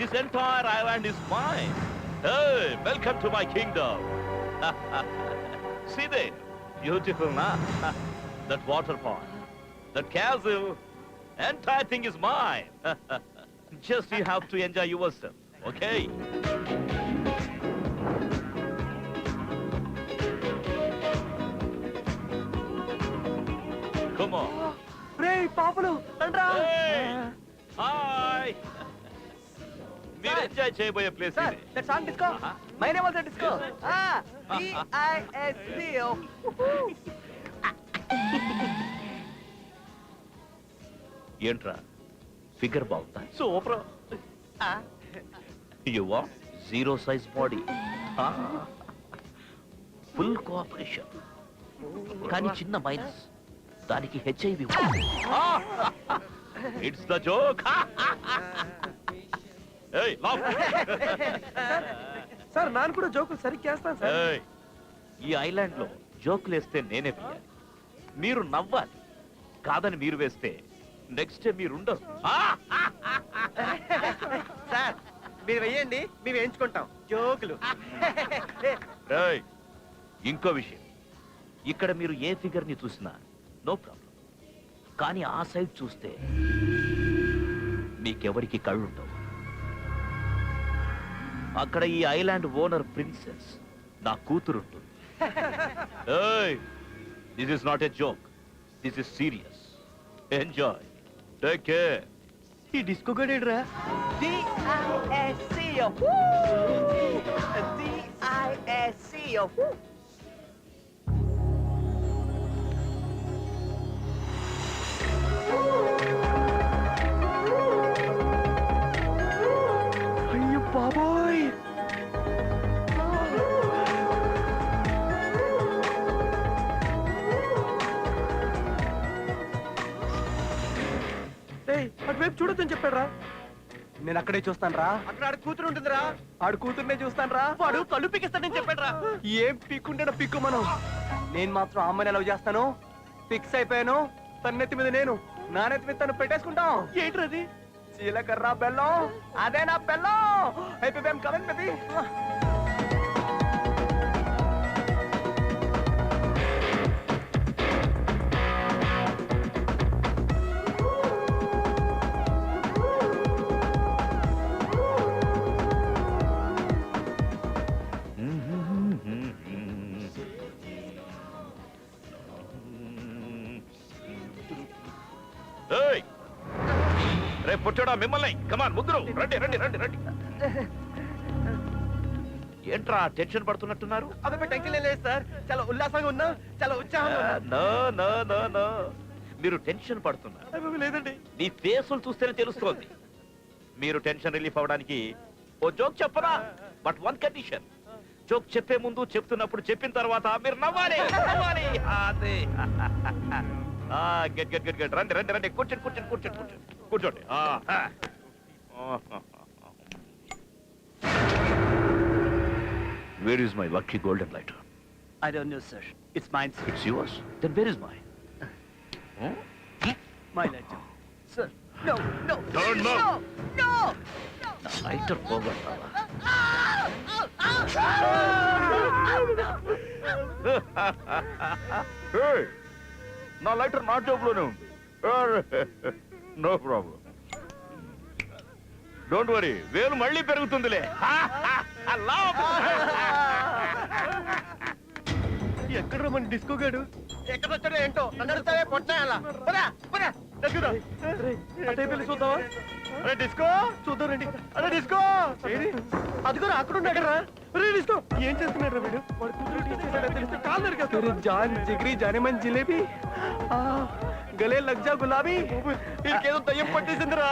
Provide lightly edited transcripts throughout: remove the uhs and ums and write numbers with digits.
This entire island is mine. Hey, welcome to my kingdom. See there, beautiful, na? That water pond, that castle, entire thing is mine. Just you have to enjoy yourself, okay? Come on. రే పాపలు రండ్రా. Hey! Hi! మీరు enjoy చేయబోయే place sir ఇది. That song disco my name also disco DISCO. ఏంట్రా figure బాగుందా? Super. You want zero size body. Full cooperation. కానీ చిన్న minus, దానికి HIV. It's the joke. ఏయ్ లాఫ్. సార్ నాన్న కూడా జోకులు సరిగ్గా చేస్తాను సార్. ఏయ్ ఈ ఐలాండ్ లో జోకులు వేస్తే నేనే వేయాలి, మీరు నవ్వాలి. కాదని మీరు వేస్తే నెక్స్ట్ డే మీరు ఉండరు. సార్ మీరు వెయ్యండి, మేము వేయించుకుంటాం జోకులు. ఏయ్ ఇంకో విషయం, ఇక్కడ మీరు ఏ ఫిగర్ ని చూసినా నో ప్రాబ్లం. కానీ ఆ సైడ్ చూస్తే మీకెవరికి కళ్ళుండవు. అక్కడ ఈ ఐలాండ్ ఓనర్ ప్రిన్సెస్ నా కూతురుంటుంది. This is not a joke, this is serious. Enjoy, take care. ఈ డిస్కో గడేడ్రా. DISCO. DISCO. అయ్యో బాబోయ్. అటువైపు చూడొద్దని చెప్పాడు రా. నేను అక్కడే చూస్తాను రా. అక్కడ ఆడు కూతురు ఉంటుందిరా. ఆడు కూతురునే చూస్తాను రా. వాడు కళ్ళు పీకిస్తాడని చెప్పాడు రా. ఏం పీక్కుంటే పిక్కు మనం. నేను మాత్రం అమ్మని ఎలా చేస్తాను. ఫిక్స్ అయిపోయాను. తన నెత్తి మీద నేను, నా నెత్తి మీద తను పెట్టేసుకుంటాం. ఏంట్రది? జీలకర్ర బెల్లం. అదే నా బెల్లం. అయిపోయాం కమెంట్ బేబీ. రే పుట్టడా మిమ్మల్ని, కమాన్ ముగ్గురు రండి రండి రండి రండి. ఏంట్రా టెన్షన్ పడుతున్నట్టున్నారు? అబ్బాయి టెన్షన్ లేదు సార్, చాలా ఉల్లాసంగా ఉన్నా, చాలా ఉత్సాహంగా ఉన్నా. నో నో నో నో, మీరు టెన్షన్ పడుతున్నారు. లేదండి, మీ ఫేసులు చూస్తేనే తెలుస్తోంది. మీరు టెన్షన్ రిలీఫ్ అవడానికి ఓ జోక్ చెప్పరా, బట్ వన్ కండిషన్. జోక్ చెప్పే ముందు, చెప్తున్నప్పుడు, చెప్పిన తర్వాత మీరు నవ్వాలి. నవ్వాలి. అదే. Get get get get. రండి రండి రండి, కూర్చోండి కూర్చోండి కూర్చోండి కూర్చోండి కూర్చోండి. Where is my lucky golden lighter? I don't know, sir. It's mine, sir. It's yours? Then where is mine? My lighter. Sir, no, no. Don't move. No, no. నా lighter పోగొట్టాలా? నా లైటర్ నా జోబులోనే ఉంది. No problem, don't worry. వేలు మళ్ళీ పెరుగుతుందిలే. ఎక్కడ మన డిస్కో గాడు? ఎక్కడ వచ్చాడో ఏంటో నన్ను అడుగుతావే పొట్టాయాలా? పదా పదా దగ్గర అటే పెళ్లి చూద్దామా? అరే డిస్కో చూద్దాం రండి. అరే డిస్కో ఏది? అదిగో అక్కడ ఉన్నాడు రా. అరే డిస్కో ఏం చేస్తున్నాడు రా వీడు? వాడు కూతురు తీసేసాడో తెలిస్తే కాలు నరికేస్తాడు. జాన్ జిగరి జానే మన జిలేబీ, గలే లగ్ జా గులాబీ. వీడికేదో దయ్యం పట్టేసిందిరా.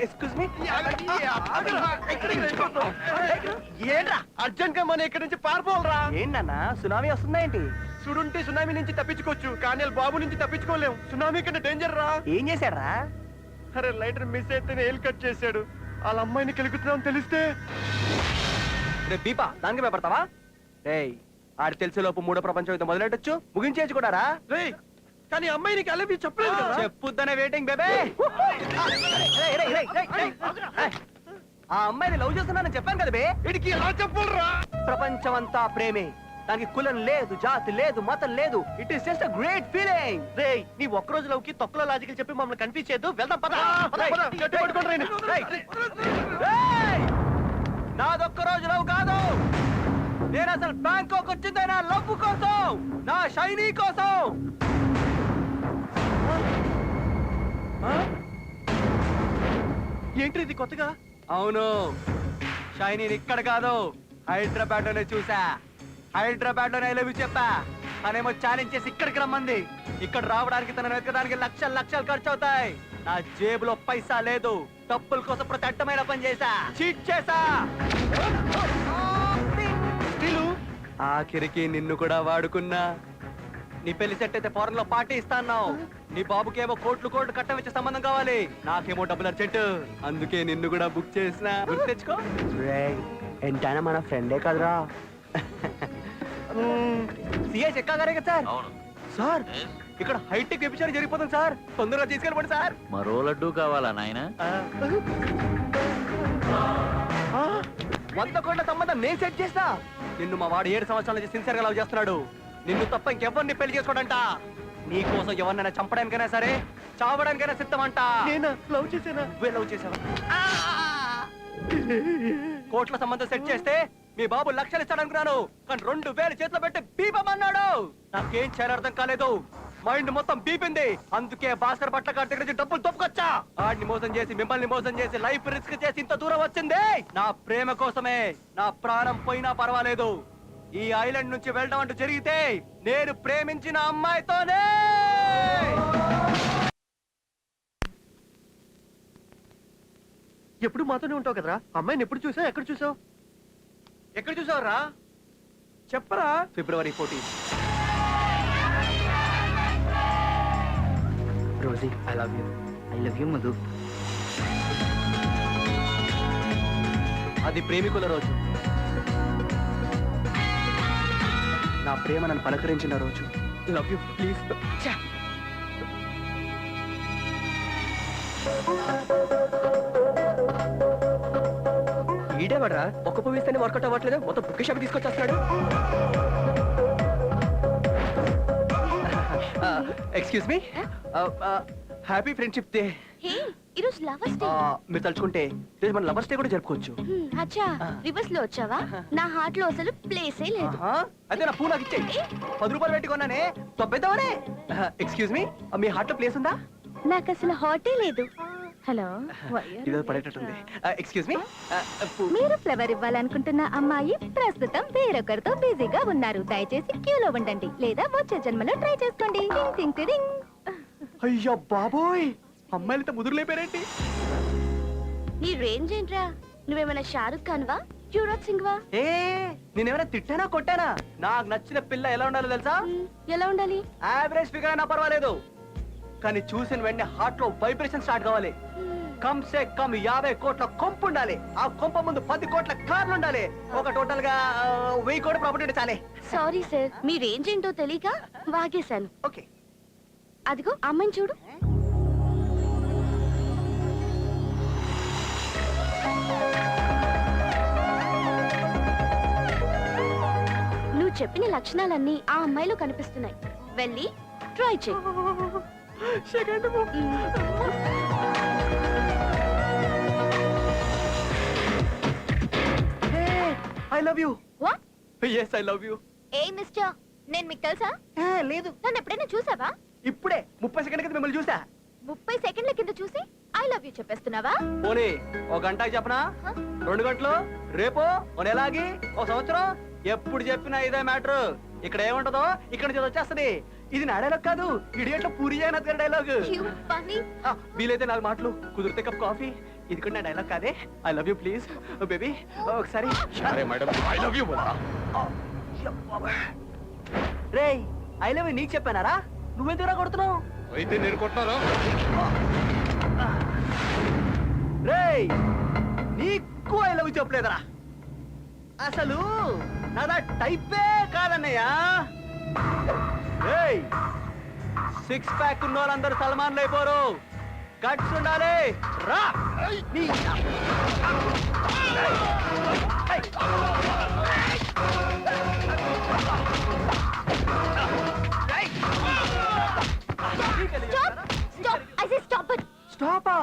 ఎక్స్క్యూజ్ మీ, ఏంట్రా అర్జెంట్ గా మనం ఇక్కడి నుంచి పారిపోవాలరా? ఏంటన్నా సునామీ వస్తుందా ఏంటి? సుడుంటే సునామీ నుంచి తప్పించుకోవచ్చు, కానీ బాబు నుంచి తప్పించుకోలేం. సునామీ కన్నా డేంజర్ రా. ఏం చేశారా? అరే లైటర్ మిస్ అయితేనే ఏల్ కట్ చేశాడు. వాళ్ళ అమ్మాయిని కెలుగుతున్నాం తెలిస్తే. రేపు దీపా దానికి భయపడతావా? రేయ్ ఆడు తెలిసే లోపు మూడో ప్రపంచం యుద్ధం మొదలెట్టొచ్చు, ముగించేయచ్చు కూడా రా. రేయ్ కానీ అమ్మాయి నీకు అలవి చెప్పలేదు కదా. చెప్పుద్దనే వెయిటింగ్ బేబే. ఆ అమ్మాయిని లవ్ చేస్తున్నానని చెప్పాను కదా బే. వీడికి ఎలా చెప్పరా? ప్రపంచం అంతా ప్రేమే, దానికి కులం లేదు, జాతి లేదు, మతం లేదు. It is just a great feeling. రేయ్ నీ ఒక్క రోజు లవ్కి తొక్కలో లాజికల్ చెప్పి మమ్మల్ని కన్ఫ్యూజ్ చేయొద్దు. వెళ్దాం పద. నాదొక్క రోజు లవ్ కాదు, నేను అసలు బ్యాంకాక్ వచ్చిందే నా లవ్ కోసం, నా షైనీ కోసం. ఏంటి ఇది కొత్తగా? అవును, షైనీని ఇక్కడ కాదు హైదరాబాద్ లోనే చూసా. హైదరాబాద్ లోనే లవ్ చెప్పా. తనేమో ఛాలెంజ్ చేసి ఇక్కడికి రమ్మంది. ఇక్కడ రావడానికి తనను వెతకడానికి లక్షలు లక్షలు ఖర్చు అవుతాయి. నా జేబులో పైసా లేదు. డబ్బుల కోసం ప్రతి అడ్డమైన పని చేశా, చీట్ చేశా. ఆఖరికి నిన్ను కూడా వాడుకున్నా. నీ పెళ్లి సెట్ అయితే ఫారెన్ లో పార్టీ ఇస్తాను. నీ బాబుకేమో కోట్లు కోట్లు కట్టం ఇచ్చే సంబంధం కావాలి, నాకేమో డబ్బులు అర్జెంట్. అందుకే నిన్ను కూడా బుక్ చేసిన. గుర్తు తెచ్చుకో. ఎంతైనా మన ఫ్రెండే కదరా. సిఐ చెక్కా గారే కదా సార్? అవును సార్ ఇక్కడ హైటెక్ ఎపిసోడ్ జరిగిపోతుంది సార్, తొందరగా తీసుకెళ్ళిపోండి సార్. మరో లడ్డు కావాలా నాయన? 100 కోట్ల సంబంధం నేను సెట్ చేస్తా. నిన్ను మా వాడు 7 సంవత్సరాల నుంచి సిన్సియర్ గా లవ్ చేస్తున్నాడు. నిన్ను తప్ప ఇంకెవరిని పెళ్లి చేసుకోడంట. నీ కోసం ఎవరినైనా చంపడానికైనా సరే, చావడానికైనా సిద్ధమంట. నేనా లవ్ చేసేనా? నువ్వే లవ్ చేసావా? కోట్ల సంబంధం సెట్ చేస్తే మీ బాబు లక్షలు ఇస్తాడనుకున్నాను, కానీ 2000 చేతిలో పెట్టి బీపమన్నాడు. నాకేం చేయాలి అర్థం కాలేదు. మైండ్ మొత్తం బీపింది. అందుకే భాస్కర్ బట్ల గారి దగ్గర నుంచి డబ్బులు తప్పుకొచ్చా. ఆడిని మోసం చేసి, మిమ్మల్ని మోసం చేసి, లైఫ్ రిస్క్ చేసి ఇంత దూరం వచ్చింది నా ప్రేమ కోసమే. నా ప్రాణం పోయినా పర్వాలేదు. ఈ ఐలాండ్ నుంచి వెళ్ళడం అంటూ జరిగితే నేను ప్రేమించిన అమ్మాయితోనే. ఎప్పుడు మాతోనే ఉంటావు కదరా. అమ్మాయిని ఎప్పుడు చూసావు? ఎక్కడ చూసావు? ఎక్కడ చూసావురా? చెప్పరా. February 14. Rosie, I love you. I love you Madhu. అది ప్రేమికుల రోజు. నా ప్రేమ నన్ను పలకరించిన రోజు. Love you please. ఈడేవాడ్రా, ఒక్క పువ్వు ఇస్తేనే వర్కౌట్ అవ్వట్లేదు, మొత్తం బుక్ షాప్ తీసుకొచ్చేస్తున్నాడు. Excuse me, happy friendship day. Hey, ఈరోజు లవర్స్ డే. మీరు తలుచుకుంటే రేపు మన లవర్స్ డే కూడా జరుపుకోవచ్చు. అచ్చా, రివర్స్ లో వచ్చావా? నా హార్ట్ లో అసలు ప్లేసే లేదు. అయితే నా పూ నాకు ఇచ్చేయి. 10 రూపాయలు పెట్టుకున్నానే, తొబ్బేద్దామనే. ఎక్స్క్యూజ్ మీ, మీ హార్ట్ లో ప్లేస్ ఉందా? నాకు అసలు హార్టే లేదు. హలో, ఇదో పడేటట్టుంది. ఎక్స్క్యూజ్ మీ, మీరు ఫ్లవర్ ఇవ్వాలనుకుంటున్న అమ్మాయి ప్రస్తుతం వేరొకరితో బిజీగా ఉన్నారు. దయచేసి క్యూలో ఉండండి, లేదా వచ్చే జన్మలో ట్రై చేసుకోండి. టింగ్ టింగ్ టిరింగ్. అయ్యో బాబోయ్, అమ్మాయిలంతా ముదురులేపారేంటి? నీ రేంజ్ ఏంట్రా? నువ్వేమైనా షారుఖ్ ఖాన్ వా, యువరాజ్ సింగ్ వా? ఏ నేనేమైనా తిట్టానా కొట్టానా? నాకు నచ్చిన పిల్ల ఎలా ఉండాలో తెలుసా? ఎలా ఉండాలి? యావరేజ్ ఫిగర్ అయినా పర్వాలేదు, కానీ చూసిన వెంటనే హార్ట్ లో వైబ్రేషన్ స్టార్ట్ కావాలి. కమ్ సే కమ్ 50 కోట్ల కొంపు ఉండాలి. ఆ కొంప ముందు 10 కోట్ల కార్లు ఉండాలి. ఒక టోటల్ గా 1000 కోట్ల ప్రాపర్టీ ఉంటే చాలే. సారీ సార్, మీ రేంజ్ ఏంటో తెలియక వాగేశాను. ఓకే, అదిగో అమ్మాయిని చూడు. నువ్వు చెప్పిన లక్షణాలన్నీ ఆ అమ్మాయిలో కనిపిస్తున్నాయి. వెళ్ళి ట్రై చెయ్యి. I love you. What? Yes I love you. ఏ మిస్టర్, నేను మీకు తెలుసా? లేదు, నన్ను ఎప్పుడైనా చూసావా? ఇప్పుడే 30 సెకండ్ కింద మిమ్మల్ని చూసా. 30 సెకండ్ల కింద చూసి ఐ లవ్ యూ చెప్పేస్తున్నావా? పోనీ ఒక గంట చెప్పనా? 2 గంటలు, రేపు ఓ నెలాగి, ఓ సంవత్సరం, ఎప్పుడు చెప్పినా ఇదే మ్యాటర్. ఇక్కడ ఏముంటదో ఇక్కడ నుంచి వచ్చేస్తది. ఇది నా డైలాగ్ కాదు, ఇడియట్లో పూరి జగన్నాథ్ గారి డైలాగ్. You funny. వీలైతే 4 మాటలు, కుదిరితే కప్ కాఫీ. ఇది కూడా నా డైలాగ్ కాదే. I love you please baby. ఒకసారి రే, ఐ లవ్ యూ నీకు చెప్పానారా? నువ్వెందుకురా కొడుతున్నావు? అయితే నేను కొట్టారా? రే, నీకు ఐ లవ్ యూ చెప్పలేదరా? అసలు నాదా టైపే కాదన్నయ్యా. రేయ్, సిక్స్ ప్యాక్ ఉన్న వాళ్ళందరూ సల్మాన్లు అయిపోరు. గట్స్ ఉండాలి. రా Stop! I say stop it! స్టాపా?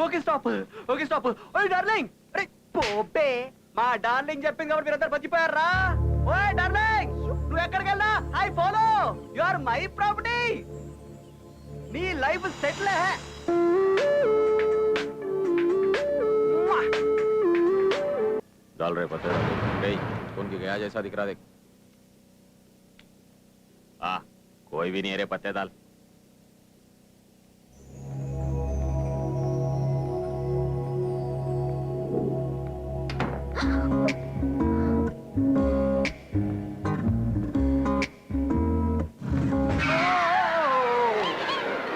Okay stop. Okay stop. ఓయ్ డార్లింగ్, అరే పోబే, మా డార్లింగ్ చెప్పింది కాబట్టి మీరందరూ బతికిపోయారా? ఓయ్ డార్లింగ్, నువ్వు ఎక్కడికి వెళ్ళా? I follow. You are my property. నీ లైఫ్ సెటిల్ హై. डाल रहे पत्ते डाल कौन की गया जैसा दिख रहा देख कोई भी नहीं है रे पत्ते डाल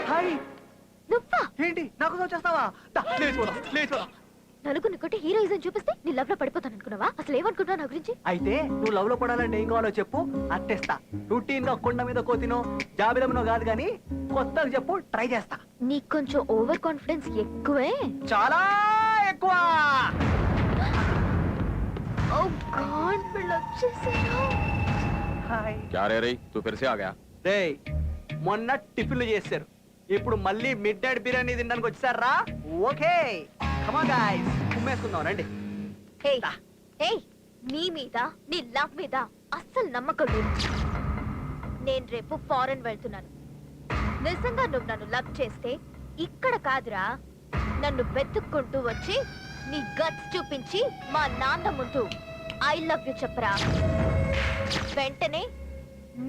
హాయ్, నువ్వా? ఏంటి నాకు వచ్చేస్తావా? లేచిపోదా లేచిపోదా. నలుగురిని కొట్టి హీరోయిజం చూపిస్తే నీ లవ్ లో పడిపోతాను అనుకున్నావా? అసలు ఏమనుకుంటున్నావు నా గురించి? అయితే నువ్వు లవ్ లో పడాలంటే ఏం కావాలో చెప్పు, అట్టేస్తా. రొటీన్ గా కొండ మీద కోతినో జాబిలమునో కాదు గానీ కొత్తగా చెప్పు, ట్రై చేస్తా. నీకు కొంచెం ఓవర్ కాన్ఫిడెన్స్ ఎక్కువే. చాలా ఎక్కువ. ఓ గాడ్, వీళ్ళు వచ్చేసారు. హాయ్. क्या रे रही तू फिर से आ गया రేయ్, మొన్న టిఫిన్లు చేశారు, ఇప్పుడు మళ్ళీ మిడ్ నైట్ బిర్యానీ తినడానికి వచ్చారా? ఓకే కమా గైస్, కుమ్మేసుకుందాం రండి. ఏయ్, ఏయ్, నీ మీద నీ లవ్ మీద అస్సలు నమ్మకం లేదు. నేను రేపు ఫారెన్ వెళ్తున్నాను. నిజంగా నువ్వు నన్ను లవ్ చేస్తే ఇక్కడ కాదురా, నన్ను వెతుక్కుంటూ వచ్చి నీ గట్స్ చూపించి మా నాన్న ముందు ఐ లవ్ యు చెప్పరా. వెంటనే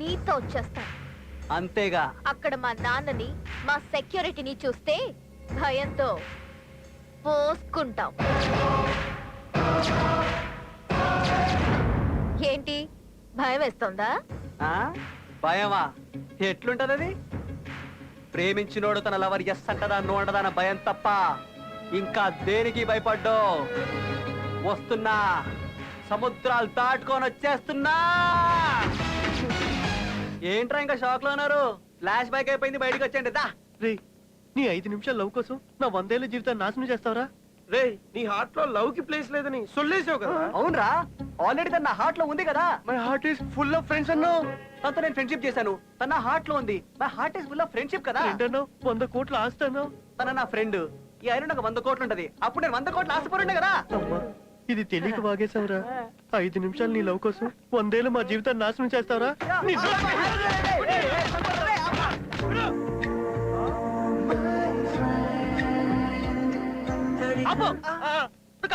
నీతో వచ్చేస్తాను. అంతేగా? అక్కడ మా నాన్నని మా సెక్యూరిటీని చూస్తే భయంతో పోసుకుంటాం. ఏంటి, భయం వేస్తోందా? ఆ? భయమా? ఎట్లుంటది అది? ప్రేమించినోడు తన లవర్ ఎస్ అంటదా నో అంటదా అన్న భయం తప్ప ఇంకా దేనికి భయపడ్డో. వస్తున్నా, సముద్రాలు దాటుకొని వచ్చేస్తున్నా. ఏంట్రా ఇంకా షాక్ లో ఉన్నారు? ఫ్లాష్ బ్యాక్ అయిపోయింది, బయటికి వచ్చేయండి. దా రే, నీ 5 నిమిషాల లవ్ కోసం నా 100 ఏళ్ల జీవితాన్ని నాశనం చేస్తావరా? రే, నీ హార్ట్ లో లవ్ కి ప్లేస్ లేదని సొల్లేసావు కదా. అవునరా, ఆల్రెడీ తన నా హార్ట్ లో ఉంది కదా. My heart is full of friends అన్నావు. తనతో నేను ఫ్రెండ్షిప్ చేశాను, తన నా హార్ట్ లో ఉంది. My heart is full of friendship కదా. ఏంటన్నావు? 100 కోట్ల ఆస్తి అన్నావు. తన నా ఫ్రెండ్. ఈ అయిన నాకు 100 కోట్లు ఉంటది. అప్పుడు నేను 100 కోట్లు ఆశపడుండే కదా. అమ్మా, ఇది తెలియక వాగేశావురా. 5 నిమిషాలు నీ లవ్ కోసం 100 ఏళ్ళు మా జీవితాన్ని నాశనం చేస్తావరా?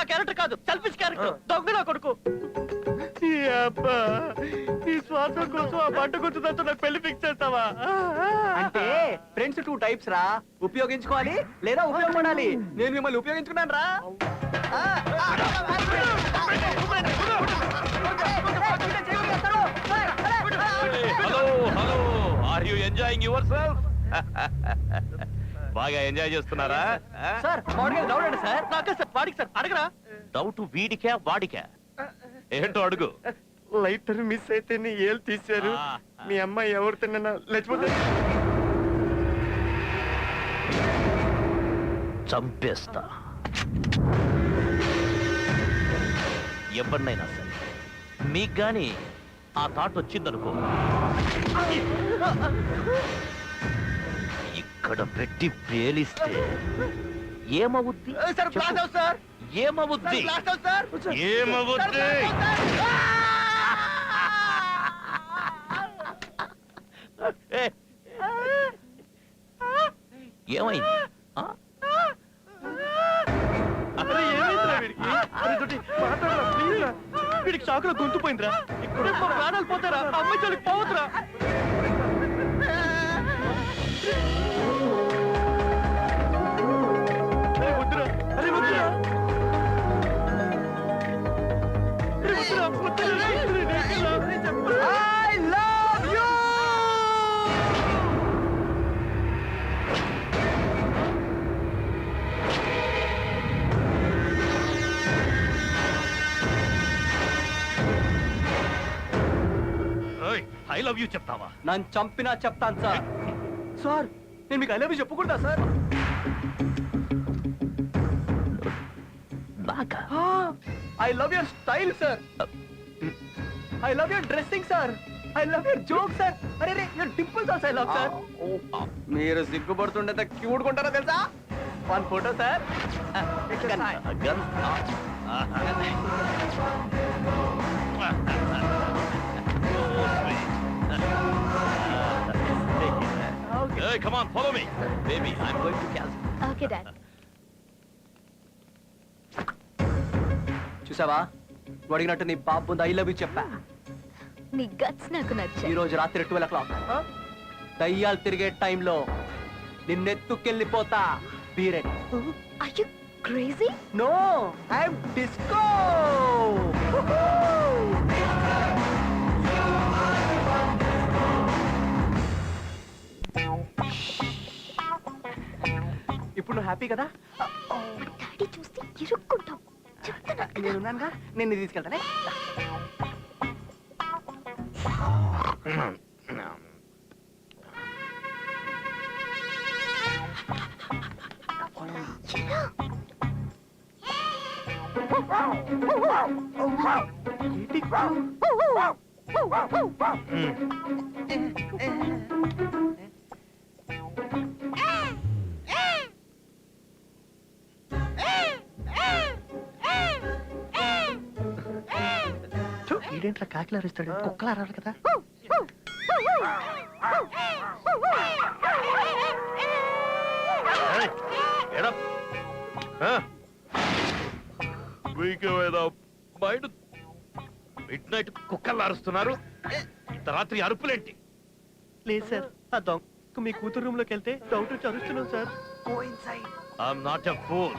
క్యారెక్టర్ కాదు, సెల్ఫిష్ క్యారెక్టర్. దొంగ నా కొడుకు. ఈ అబ్బా, నీ స్వార్థం కోసం ఆ బంట గుర్తుదంతా నాకు పెళ్లి ఫిక్స్ చేస్తావా? అంటే ఫ్రెండ్స్ 2 టైప్స్ రా, ఉపయోగించుకోవాలి లేదా ఉపయోగపడాలి. నేను మిమ్మల్ని ఉపయోగించుకున్నాను రా. Hello hello, are you enjoying yourself? బాగా ఎంజాయ్ చేస్తున్నారా? సార్ మామూలుగా డౌట్ అండి సార్. నాకే సార్, వాడికి సార్, అడగరా? డౌట్ వీడికా వాడికా? ఏంటో అడుగు. లైటర్ మిస్ అయితే నీ ఏళ్ళు తీశారు. మీ అమ్మాయి ఎవరు తిన్నా లేచిపోతే చంపేస్తా. ఎవరినైనా సరే, మీకు గాని ఆ థాట్ వచ్చిందనుకో, ఇక్కడ పెట్టి పేలిస్తే ఏమవుద్ది? Sir, blast out sir. ఏమవుద్ది? Blast out sir. ఏమవుద్ది? ఏ, ఏమైంది? ఆ? అరే, ఏమైందిరా వీడికి? అరే, దొడ్డి, మాట్లాడరా, ప్లీజ్ రా. వీడికి షాక్ లో గొంతు పోయిందిరా. ఇప్పుడు మా ప్రాణాలు పోతారా? అమ్మాయి చోలికి పోవద్దురా. అరే, వద్దురా. అరే, వద్దురా. అరే, వద్దురా. వద్దురా. I love you. I love you చెప్తావా? నన్ను చంపినా చెప్తాను సార్. సార్ నేను మీకు ఐ లవ్ యూ చెప్పకూడదా సార్? బాగా I love your style sir. I love your dressing sir. I love your joke sir. అరే రే your dimples also I love sir. మీరు సిగ్గుపడుతుండే క్యూట్ కొంటారా తెలుసా? One photo sir. Hey, come on, follow me. Baby, I'm going to cancel. Okay dad. చూసావా నువ్వు అడిగినట్టు నీ బాబు ముందు ఐ లవ్ యూ చెప్పా. నీ గట్స్ నాకు ఈ నచ్చాయి. రోజు రాత్రి 12 o'clock దయ్యాలు తిరిగే టైంలో నిన్నెత్తుకెళ్ళిపోతా. Be ready. Are you crazy? No I'm disco. ఇప్పుడు నువ్వు హ్యాపీ కదా? మా డాడీ చూస్తే ఇరుక్కుంటావు. చెప్తున్నా కదా. నేనున్నానుగా, నేను నీ తీసుకెళ్తానే. ఏంట్రా కాకిలా అరుస్తాడు? కుక్కలా అరాలి కదా. Hey, get up. Huh? Mind mid night కుక్కలు అరుస్తున్నారు. ఇంత రాత్రి అరుపులేంటి? లేదు సార్, ఆ దొంగ మీ కూతురు రూమ్ లోకి వెళ్తే డౌట్ వచ్చి అరుస్తున్నాం sir. I'm not a fool.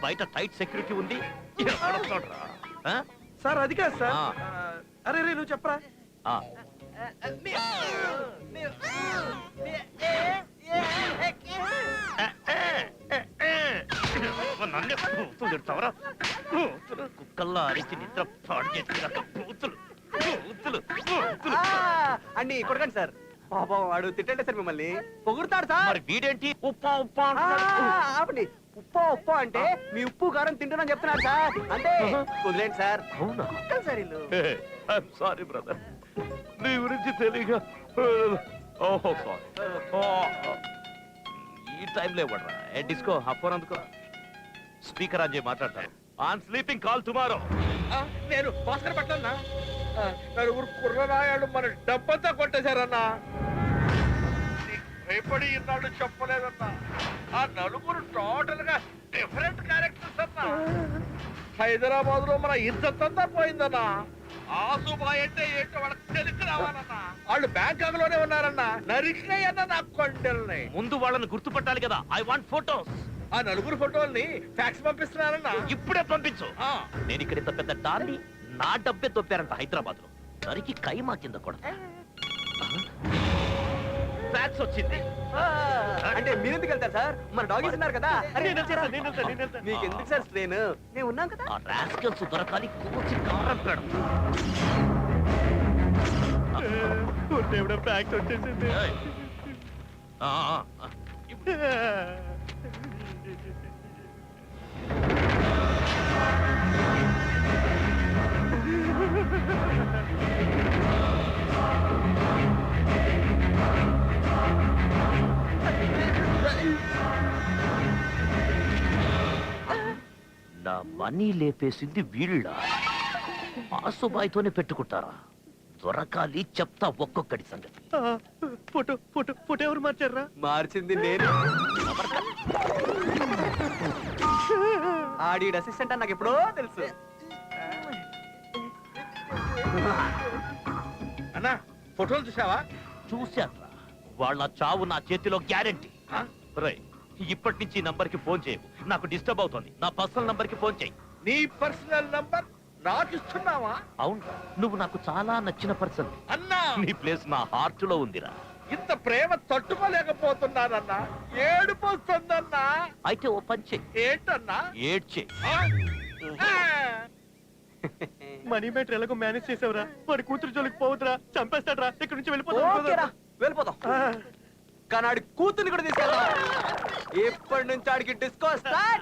బయట టైట్ సెక్యూరిటీ ఉంది. ఎవడొస్తాడురా? Huh? సార్ అది కాదు సార్. ఆ. అరే రే నువ్వు చెప్పరా. ఆ, నన్నే కూతులు తిడతావరా? కుక్కల్లా అరిచి నిద్ర పాడు చేసిన కూతులు కూతులు కూతులు. అండి కొడకండి సార్. పాపం వాడు తిట్టండి సార్, మిమ్మల్ని పొగుడుతాడు సార్. మరి వీడేంటి ఉప్పా ఉప్పా ఆ, అంటున్నాడు? ఆపండి. ఉప్పు ఉప్పు అంటే మీ ఉప్పు కారం తింటున్నాను చెప్తున్నాడు సార్. అంటే వదిలేండి సార్. అవునా? కుక్కలు సార్ ఇల్లు. ఐఎమ్ సారీ బ్రదర్, నీ గురించి తెలియక. ఓహో సారీ. ఈ టైంలో ఇవ్వడరా? ఏ డిస్కో ఆ ఫోన్ అందుకో. స్పీకర్ ఆన్ చేయి, మాట్లాడతాను. On sleeping call tomorrow. నేను భాస్కర్ పట్టన్నా. నలుగురు కుర్రరాయాలు మన డబ్బంతా కొట్టేశారన్నా. భయపడి ఇన్నాళ్ళు చెప్పలేదన్నా. ఆ నలుగురు టోటల్ గా డిఫరెంట్ క్యారెక్టర్స్ అన్నా. హైదరాబాద్ లో మన ఇజ్జత్ అంతా పోయిందన్నా. ఆసుబాయ్ అంటే ఏంటో వాళ్ళకి తెలిసి రావాలన్నా. వాళ్ళు బ్యాంకాక్ లోనే ఉన్నారన్నా. నరికినాయి అన్న నా కొండల్ని. ముందు వాళ్ళని గుర్తుపట్టాలి కదా. I want photos. ఆ నలుగురు ఫోటోల్ని ఫ్యాక్స్ పంపిస్తున్నారన్నా. ఇప్పుడే పంపించు. నేను ఇక్కడ ఇంత పెద్ద డాన్ని నా డబ్బే తొప్పారంట హైదరాబాద్ లో. నరికి కైమా కింద కూడా ఫ్యాక్స్ వచ్చింది. అంటే మీరు ఎందుకు వెళ్తారు సార్? మన డాగీస్ ఉన్నారు కదా. అరే, నేను వెళ్తాను, నేను వెళ్తాను, నేను వెళ్తాను. మీకు ఎందుకు సార్ స్ట్రెయిన్? మేము ఉన్నాం కదా. ఆ రాస్కల్స్ దొరకాలి. కూర్చి కారంటాడు. దేవుడా ఫ్యాక్స్ వచ్చేసింది. నా మనీ లేపేసింది వీళ్ళ. ఆసుబాయితోనే పెట్టుకుంటారా? దొరకాలి, చెప్తా ఒక్కొక్కడి సంగతి. ఫోటో ఫోటో ఫోటో ఎవరు మార్చారా? మార్చింది నేను. ఆడి అసిస్టెంట్ అని నాకు ఎప్పుడో తెలుసు. అన్నా ఫోటోలు చూసావా? చూశారా? వాళ్ళ చావు నా చేతిలో గ్యారెంటీ. రై, ఇప్పటి నుంచి ఈ నంబర్ కి ఫోన్ చేయవు. నాకు డిస్టర్బ్ అవుతుంది. నా పర్సనల్ నంబర్ కి ఫోన్ చేయి. నీ పర్సనల్ నంబర్ నాకు ఇస్తున్నావా? అవును, నువ్వు నాకు చాలా నచ్చిన పర్సన్. అన్నా నీ ప్లేస్ నా హార్ట్ లో ఉందిరా. ఇంత ప్రేమ తట్టుకోలేకపోతున్నానన్నా. ఏడుపు వస్తుందన్నా. అయితే ఓ పని చెయ్యి. ఏంటన్నా? ఏడ్చే. ఆ? ఆ. మనీ మ్యాటర్ ఎలాగో మేనేజ్ చేసావురా. వాడి కూతురు జోలికి పోవద్దురా, చంపేస్తాడ్రా. ఇక్కడ నుంచి ఓకేరా, వెళ్ళిపోదాం. కానీ ఆడి కూతుర్ని కూడా తీసుకెళ్దాం. ఇప్పటి నుంచి ఆడికి డిస్కో స్టార్ట్.